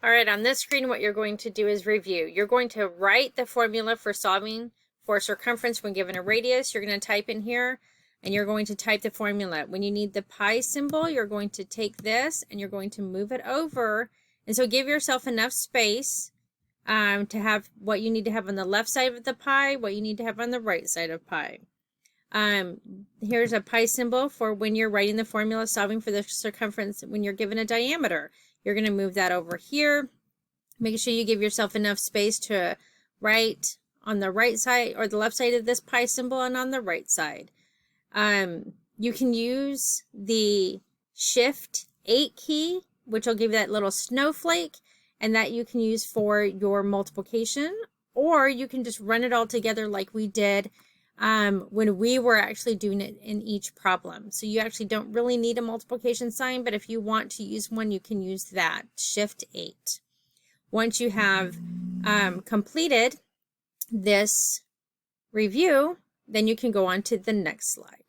All right, on this screen, what you're going to do is review. You're going to write the formula for solving for circumference when given a radius. You're going to type in here, and you're going to type the formula. When you need the pi symbol, you're going to take this, and you're going to move it over. And so give yourself enough space to have what you need to have on the left side of the pi, what you need to have on the right side of pi. Here's a pi symbol for when you're writing the formula solving for the circumference when you're given a diameter. You're going to move that over here. Make sure you give yourself enough space to write on the right side or the left side of this pi symbol and on the right side. You can use the Shift 8 key, which will give you that little snowflake, and that you can use for your multiplication, or you can just run it all together like we did when we were actually doing it in each problem. So you actually don't really need a multiplication sign, but if you want to use one, you can use that, Shift 8. Once you have completed this review, then you can go on to the next slide.